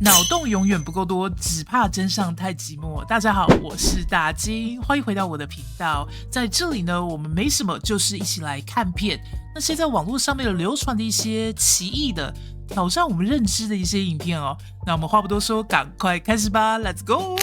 脑洞永远不够多，只怕真相太寂寞。大家好，我是大金，欢迎回到我的频道。在这里呢，我们没什么，就是一起来看片，那些在网络上面流传的一些奇异的、挑战我们认知的一些影片哦。那我们话不多说，赶快开始吧 ，Let's go！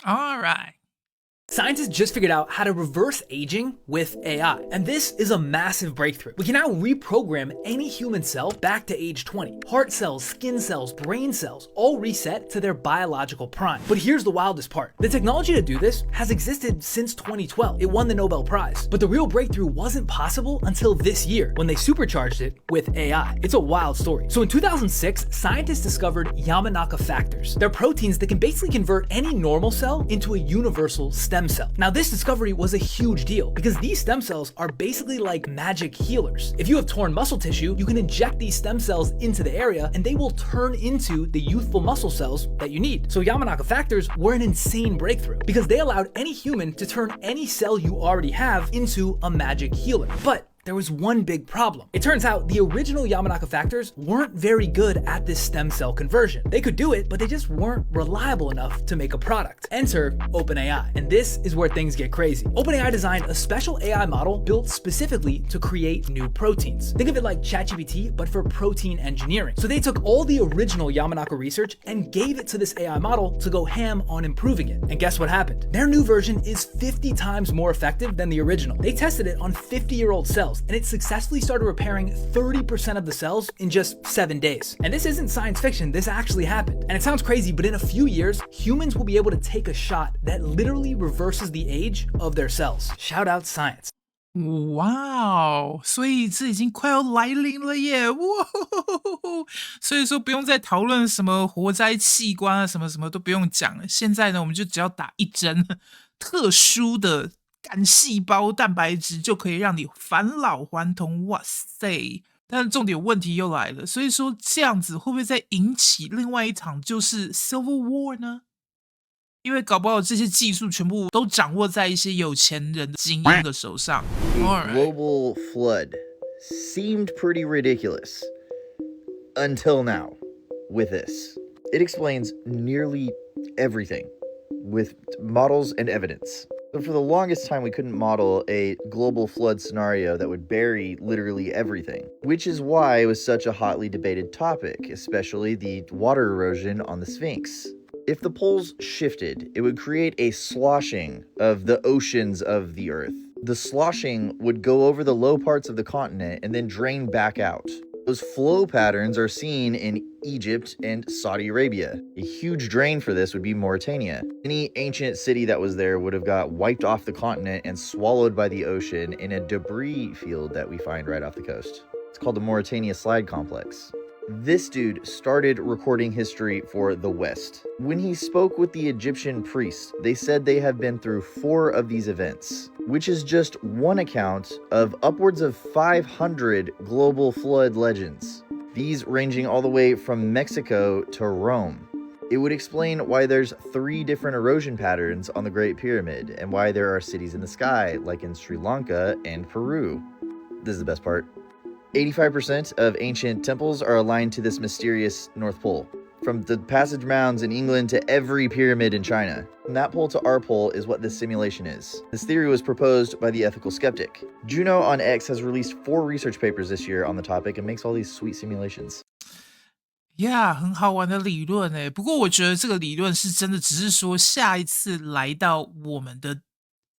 Alright.Scientists just figured out how to reverse aging with AI, and this is a massive breakthrough. We can now reprogram any human cell back to age 20. Heart cells, skin cells, brain cells, all reset to their biological prime. But here's the wildest part. The technology to do this has existed since 2012. It won the Nobel Prize. But the real breakthrough wasn't possible until this year, when they supercharged it with AI. It's a wild story. So in 2006, scientists discovered Yamanaka factors. They're proteins that can basically convert any normal cell into a universal stem cell. Now, this discovery was a huge deal because these stem cells are basically like magic healers. If you have torn muscle tissue, you can inject these stem cells into the area and they will turn into the youthful muscle cells that you need. So Yamanaka factors were an insane breakthrough because they allowed any human to turn any cell you already have into a magic healer. But there was one big problem. It turns out the original Yamanaka factors weren't very good at this stem cell conversion. They could do it, but they just weren't reliable enough to make a product. Enter OpenAI. And this is where things get crazy. OpenAI designed a special AI model built specifically to create new proteins. Think of it like ChatGPT, but for protein engineering. So they took all the original Yamanaka research and gave it to this AI model to go ham on improving it. And guess what happened? Their new version is 50 times more effective than the original. They tested it on 50-year-old cells, and it successfully started repairing 30% of the cells in just 7 days. And this isn't science fiction, this actually happened. And it sounds crazy, but in a few years, humans will be able to take a shot that literally reverses the age of their cells. Shout out science. 哇，所以这已经快要来临了耶！哇，所以说不用再讨论什么活摘器官啊，什么什么都不用讲了。现在呢，我们就只要打一针特殊的干细胞蛋白质就可以让你返老还童，哇塞！但是重点问题又来了，所以说这样子会不会再引起另外一场就是 Civil War 呢？因为搞不好这些技术全部都掌握在一些有钱人的精英的手上。A global flood seemed pretty ridiculous until now with this. It explains nearly everything with models and evidence. But for the longest time, we couldn't model a global flood scenario that would bury literally everything, which is why it was such a hotly debated topic, especially the water erosion on the Sphinx. If the poles shifted, it would create a sloshing of the oceans of the Earth. The sloshing would go over the low parts of the continent and then drain back out. Those flow patterns are seen in Egypt and Saudi Arabia. A huge drain for this would be Mauritania. Any ancient city that was there would have got wiped off the continent and swallowed by the ocean in a debris field that we find right off the coast. It's called the Mauritania Slide Complex. This dude started recording history for the West. When he spoke with the Egyptian priests, they said they have been through 4 of these events, which is just one account of upwards of 500 global flood legends, these ranging all the way from Mexico to Rome. It would explain why there's 3 different erosion patterns on the Great Pyramid and why there are cities in the sky, like in Sri Lanka and Peru. This is the best part. 85% of ancient temples are aligned to this mysterious North Pole. From the passage mounds in England to every pyramid in China. From that pole to our pole is what this simulation is. This theory was proposed by the ethical skeptic. Juno on X has released 4 research papers this year on the topic and makes all these sweet simulations. Yeah, 很好玩的理论欸。不过我觉得这个理论是真的，只是说下一次来到我们的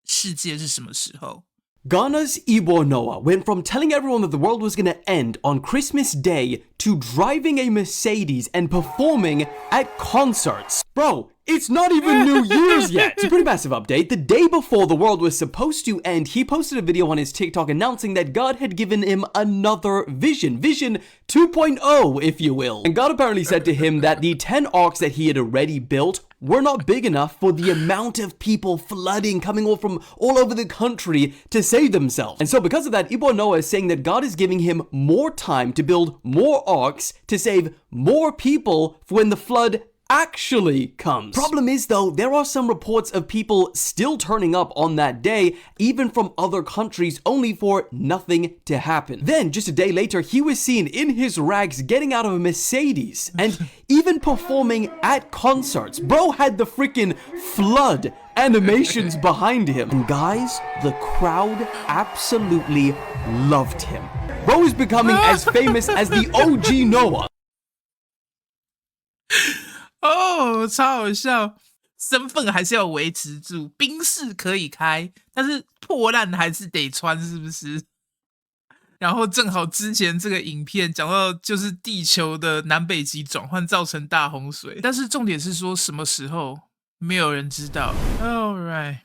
世界是什么时候。Ghana's Igbo Noah went from telling everyone that the world was going to end on Christmas Day to driving a Mercedes and performing at concerts. Bro, it's not even New Year's yet. It's a pretty massive update. The day before the world was supposed to end, he posted a video on his TikTok announcing that God had given him another vision. Vision 2.0, if you will. And God apparently said to him that the 10 arcs that he had already built were not big enough for the amount of people flooding, coming all from all over the country to save themselves. And so because of that, Igbo Noah is saying that God is giving him more time to build more arcs to save more people for when the flood actually comes. Problem is though, there are some reports of people still turning up on that day, even from other countries, only for nothing to happen. Then, just a day later, he was seen in his rags getting out of a Mercedes and even performing at concerts. Bro had the freaking flood animations behind him. And guys, the crowd absolutely loved him. Bro is becoming as famous as the OG Noah. 哦，超好笑，身份还是要维持住，宾士可以开，但是破烂还是得穿，是不是？然后正好之前这个影片讲到，就是地球的南北极转换造成大洪水，但是重点是说什么时候，没有人知道。All right.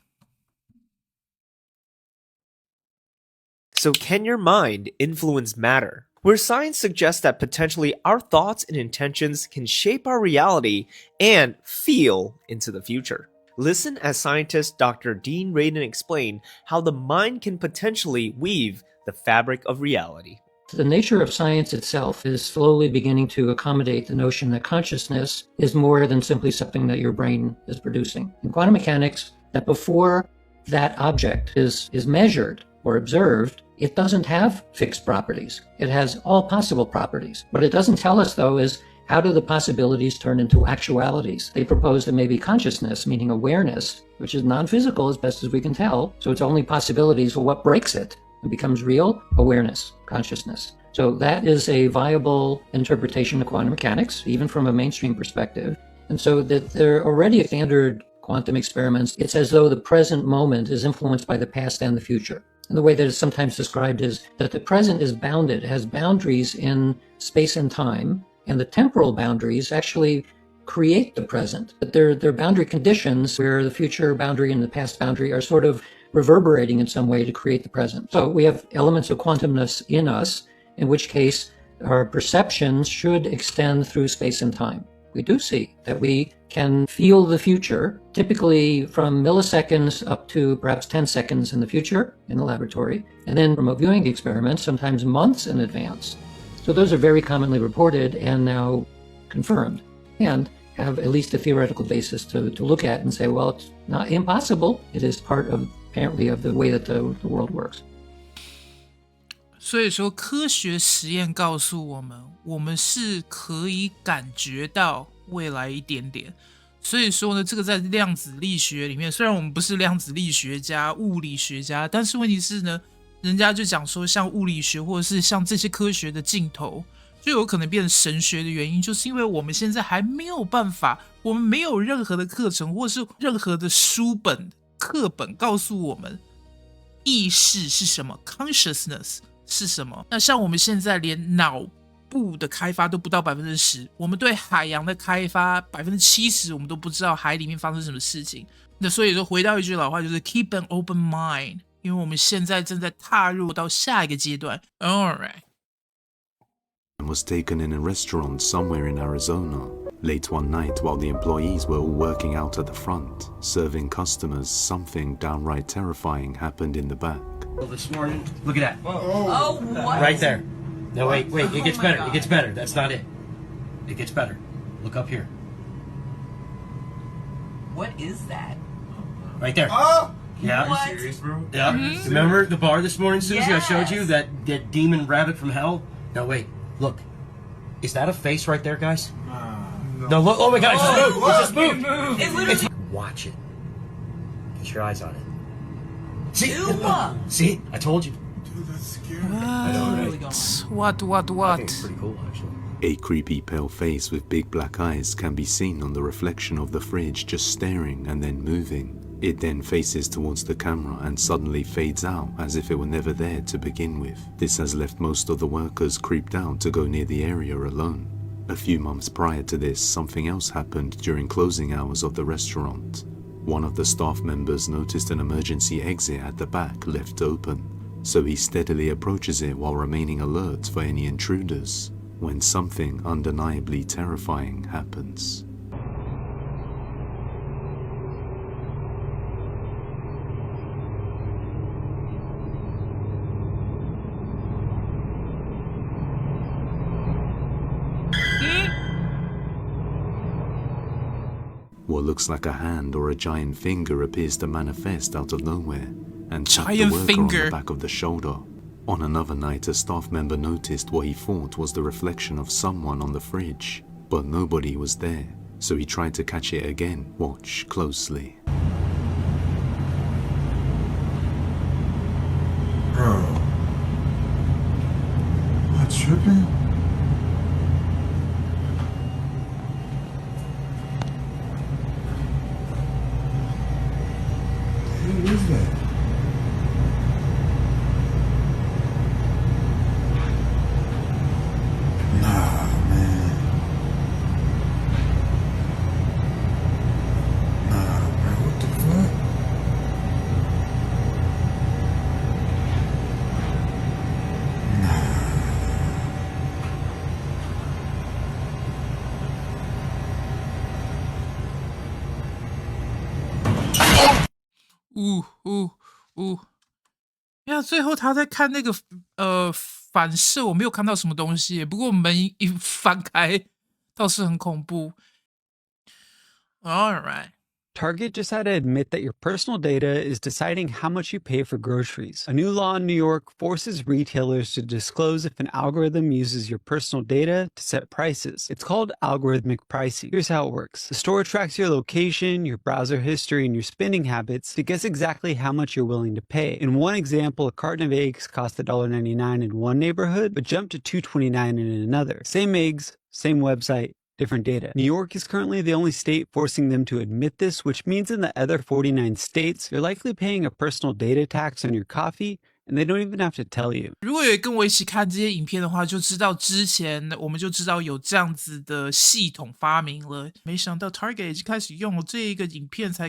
So can your mind influence matter? Where science suggests that potentially our thoughts and intentions can shape our reality and feel into the future. Listen as scientist Dr. Dean Radin explain how the mind can potentially weave the fabric of reality. The nature of science itself is slowly beginning to accommodate the notion that consciousness is more than simply something that your brain is producing. In quantum mechanics, that before that object is measured or observed, it doesn't have fixed properties. It has all possible properties. What it doesn't tell us, though, is how do the possibilities turn into actualities? They propose that maybe consciousness, meaning awareness, which is non-physical as best as we can tell, so it's only possibilities. Well, what breaks it? It becomes real awareness, consciousness. So that is a viable interpretation of quantum mechanics, even from a mainstream perspective. And so that there are already standard quantum experiments. It's as though the present moment is influenced by the past and the future. And the way that it's sometimes described is that the present is bounded, has boundaries in space and time, and the temporal boundaries actually create the present. But they're boundary conditions where the future boundary and the past boundary are sort of reverberating in some way to create the present. So we have elements of quantumness in us, in which case our perceptions should extend through space and time. We do see that we can feel the future, typically from milliseconds up to perhaps 10 seconds in the future in the laboratory, and then remote viewing experiments, sometimes months in advance. So those are very commonly reported and now confirmed, and have at least a theoretical basis to look at and say, well, it's not impossible. It is part of, apparently, of the way that the world works. 所以说，科学实验告诉我们，我们是可以感觉到未来一点点。所以说呢，这个在量子力学里面，虽然我们不是量子力学家、物理学家，但是问题是呢，人家就讲说，像物理学或者是像这些科学的尽头，就有可能变成神学的原因，就是因为我们现在还没有办法，我们没有任何的课程或是任何的书本、课本告诉我们意识是什么 ，consciousness 是什么。那像我们现在连脑部的开发都不到 10%， 我们对海洋的开发 70%， 我们都不知道海里面发生什么事情。那所以说回到一句老话，就是 keep an open mind， 因为我们现在正在踏入到下一个阶段。Alright. Was taken in a restaurant somewhere in Arizona. Late one night, while the employees were all working out at the front, serving customers, something downright terrifying happened in the back. This morning, look at that. Oh, what? Right there. No, wait, it gets better. It gets better. That's not it. It gets better. Look up here. What is that? Right there. Oh! Yeah. What? Are you serious, bro? Yeah. Mm-hmm. Remember the bar this morning, Susie? Yes. I showed you that demon rabbit from hell? No, wait. Look. Is that a face right there, guys? No, look. Oh my God! It just moved. It just moved. Watch it. Get your eyes on it. See? See? I told you. Dude, that's scary. What? I think it's pretty cool, actually. A creepy pale face with big black eyes can be seen on the reflection of the fridge just staring and then moving. It then faces towards the camera and suddenly fades out as if it were never there to begin with. This has left most of the workers creeped out to go near the area alone. A few months prior to this, something else happened during closing hours of the restaurant. One of the staff members noticed an emergency exit at the back left open, so he steadily approaches it while remaining alert for any intruders, when something undeniably terrifying happens. what looks like a hand or a giant finger appears to manifest out of nowhere and tap the Giant worker finger. on the back of the shoulder. On another night, a staff member noticed what he thought was the reflection of someone on the fridge, but nobody was there, so he tried to catch it again. Watch closely. Bro. Am I tripping? Who is that? Nah, man. Nah, bro, what the fuck?呀，最后他在看那个反射，我没有看到什么东西，不过门一翻开，倒是很恐怖。All right. Target just had to admit that your personal data is deciding how much you pay for groceries. A new law in New York forces retailers to disclose if an algorithm uses your personal data to set prices. It's called algorithmic pricing. Here's how it works. The store tracks your location, your browser history, and your spending habits to guess exactly how much you're willing to pay. In one example, a carton of eggs cost $1.99 in one neighborhood, but jumped to $2.29 in another. Same eggs, same website, different data. New York is currently the only state forcing them to admit this, which means in the other 49 states, you're likely paying a personal data tax on your coffee, and they don't even have to tell you. 如果有跟我一起看这些影片的话，就知道之前我们就知道有这样子的系统发明了。没想到 Target 已经开始用了，这一个影片才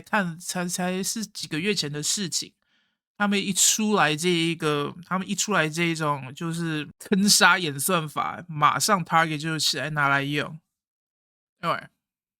是几个月前的事情。他们一出来这种就是坑杀演算法，马上 Target 就起来拿来用。Alright.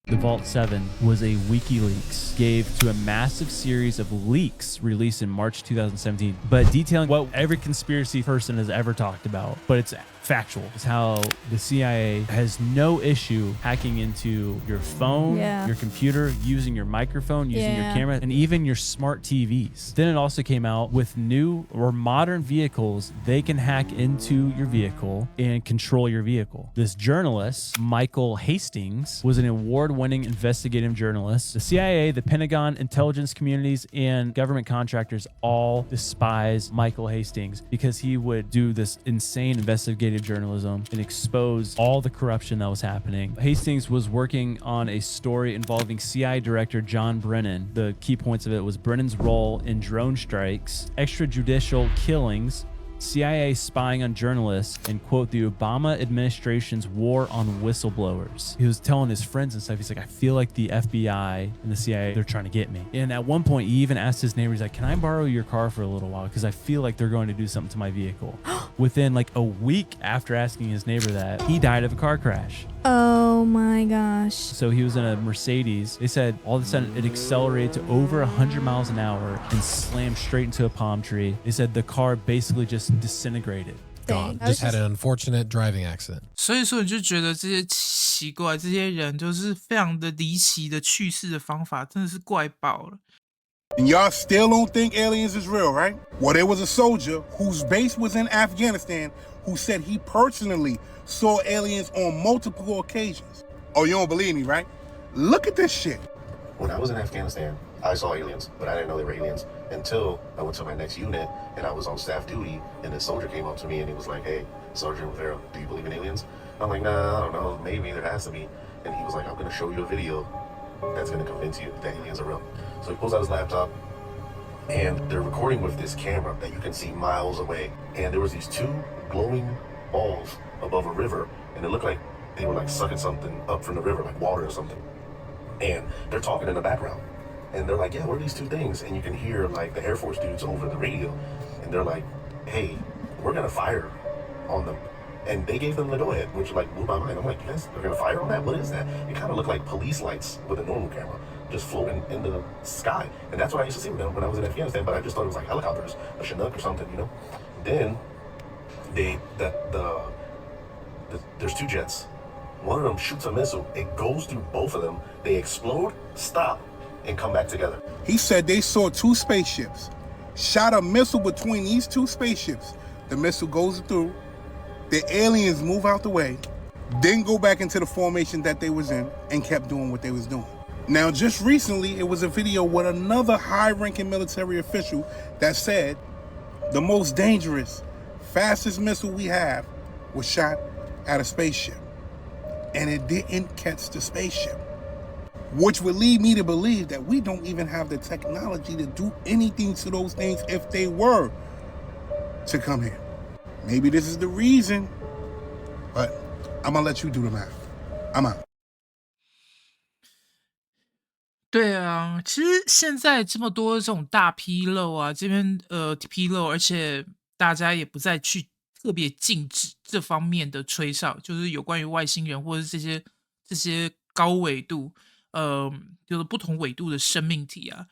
The Vault 7 was a WikiLeaks gave to a massive series of leaks released in March 2017, but detailing what every conspiracy person has ever talked about, but it's factual. It's how the CIA has no issue hacking into your phone, your computer, using your microphone, using your camera, and even your smart TVs. Then it also came out with new or modern vehicles. They can hack into your vehicle and control your vehicle. This journalist, Michael Hastings, was an award-winning investigative journalist. The CIA, the Pentagon, intelligence communities, and government contractors all despise Michael Hastings because he would do this insane investigative journalism and expose all the corruption that was happening. Hastings was working on a story involving CIA Director John Brennan. The key points of it was Brennan's role in drone strikes, extrajudicial killings, CIA spying on journalists, and quote, the Obama administration's war on whistleblowers. He was telling his friends and stuff, he's like, I feel like the FBI and the CIA, they're trying to get me. And at one point he even asked his neighbor, he's like, can I borrow your car for a little while? Because I feel like they're going to do something to my vehicle. Within like a week after asking his neighbor that, he died of a car crash. Oh my gosh. So he was in a Mercedes. They said all of a sudden it accelerated to over 100 miles an hour and slammed straight into a palm tree. They said the car basically just disintegrated. Dang. Just had an unfortunate driving accident. 所以说你就觉得这些奇怪，这些人就是非常的离奇的去世的方法，真的是怪爆了。And y'all still don't think aliens is real, right? Well, there was a soldier whose base was in Afghanistan who said he personally saw aliens on multiple occasions. Oh, you don't believe me, right? Look at this shit. When I was in Afghanistan, I saw aliens, but I didn't know they were aliens until I went to my next unit and I was on staff duty and this soldier came up to me and he was like, hey, Sergeant Rivera, do you believe in aliens? I'm like, nah, I don't know, maybe there has to be. And he was like, I'm gonna show you a video that's gonna convince you that aliens are real. So he pulls out his laptop and they're recording with this camera that you can see miles away. And there was these two glowing balls above a river and it looked like they were like sucking something up from the river, like water or something. And they're talking in the background. And they're like, yeah, what are these two things? And you can hear like the Air Force dudes over the radio. And they're like, hey, we're gonna fire on them. And they gave them the go-ahead, which like blew my mind. I'm like, you guys are gonna fire on that? What is that? It kind of looked like police lights with a normal camera just floating in the sky. And that's what I used to see with them when I was in Afghanistan, but I just thought it was like helicopters, a Chinook or something, you know? Then there's two jets One of them shoots a missile. It goes through both of them. They explode, stop, and come back together. He said they saw 2 spaceships, shot a missile between these 2 spaceships. The missile goes through, the aliens move out the way, then go back into the formation that they was in and kept doing what they was doing. Now, just recently, it was a video with another high-ranking military official that said the most dangerous, fastest missile we have was shot at a spaceship. And it didn't catch the spaceship, which would lead me to believe that we don't even have the technology to do anything to those things if they were to come here. Maybe this is the reason, but I'm gonna let you do the math. I'm out. 对啊，其实现在这么多这种大纰漏啊，这边纰漏，而且大家也不再去特别禁止这方面的吹哨，就是有关于外星人或者是这些高纬度，就是不同纬度的生命体啊，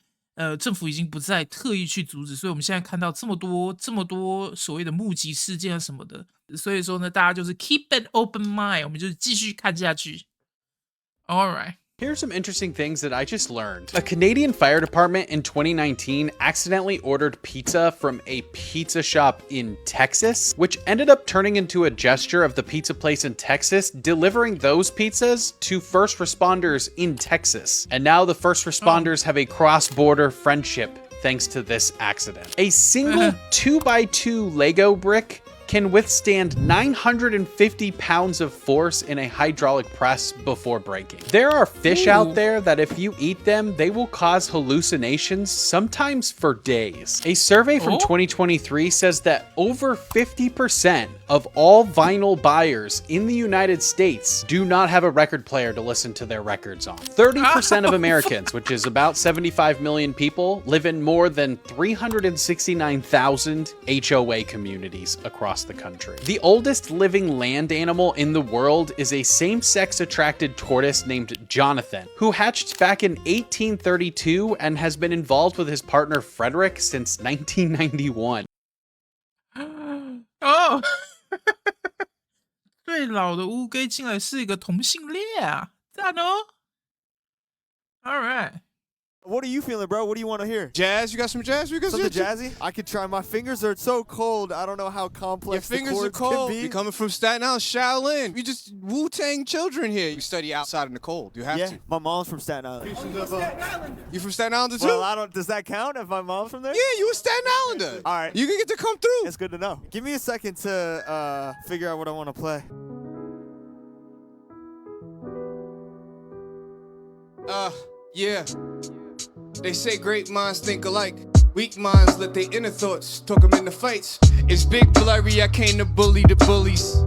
政府已经不再特意去阻止，所以我们现在看到这么多所谓的目击事件啊什么的，所以说呢，大家就是 keep an open mind， 我们就是继续看下去。All right. Here's some interesting things that I just learned. A Canadian fire department in 2019 accidentally ordered pizza from a pizza shop in Texas, which ended up turning into a gesture of the pizza place in Texas delivering those pizzas to first responders in Texas. And now the first responders have a cross-border friendship thanks to this accident. A single 2x2 Lego brick can withstand 950 pounds of force in a hydraulic press before breaking. There are fish out there that if you eat them, they will cause hallucinations, sometimes for days. A survey from 2023 says that over 50% of all vinyl buyers in the United States do not have a record player to listen to their records on. 30% of Americans, which is about 75 million people, live in more than 369,000 HOA communities across the country. The oldest living land animal in the world is a same-sex attracted tortoise named Jonathan, who hatched back in 1832 and has been involved with his partner Frederick since 1991. Oh. 最老的乌龟竟然是一个同性恋啊，赞哦。All right. What are you feeling, bro? What do you want to hear? Jazz? You got some jazz? We got something jazzy? I could try. My fingers are so cold. I don't know how complex your fingers the are cold. Be. You're coming from Staten Island, Shaolin. You just Wu-Tang children here. You study outside in the cold. You have to. Yeah, my mom's from Staten Island. You from Staten Island too? Well, I don't. Does that count if my mom's from there? Yeah, you a Staten Islander. All right. You can get to come through. It's good to know. Give me a second to figure out what I want to play. Yeah. They say great minds think alike. Weak minds let their inner thoughts talk them into fights. It's big blurry, I came to bully the bullies.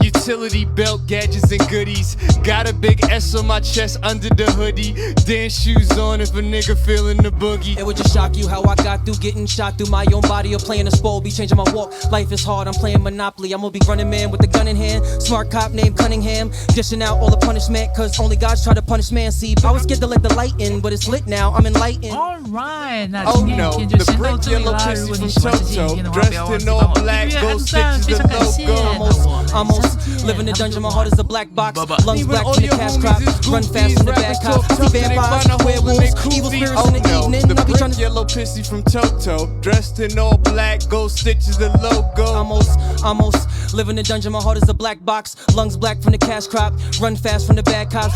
Utility belt, gadgets and goodies. Got a big S on my chest under the hoodie. Dance shoes on if a nigga feeling the boogie. It would just shock you how I got through getting shot through my own body or playing a sport. Be changing my walk. Life is hard, I'm playing Monopoly. I'm gonna be running man with a gun in hand. Smart cop named Cunningham. Dishing out all the punishment, cause only God's try to punish man. See, I was scared to let the light in, but it's lit now, I'm enlightened. Alright, 那 Oh 今天 no, 影片就 the 先到 brick 这里 yellow 啦。如 pissy 果你 from 喜欢这期影 Toto, 片的话，不要忘 dressed 记 in 帮 all 我 black, 订阅、按 gold 赞， stitches 非 the 常感谢。 Almost living in a dungeon, my heart is a black box. Lungs black from the cash crop. Run fast from the bad cops. See vampires, werewolves, evil spirits in the evening. The I'll be trying brick to yellow pissy from Toto, dressed in all black, gold stitches the logo. Almost living in a dungeon, my heart is a black box. Lungs black from the cash crop. Run fast from the bad cops.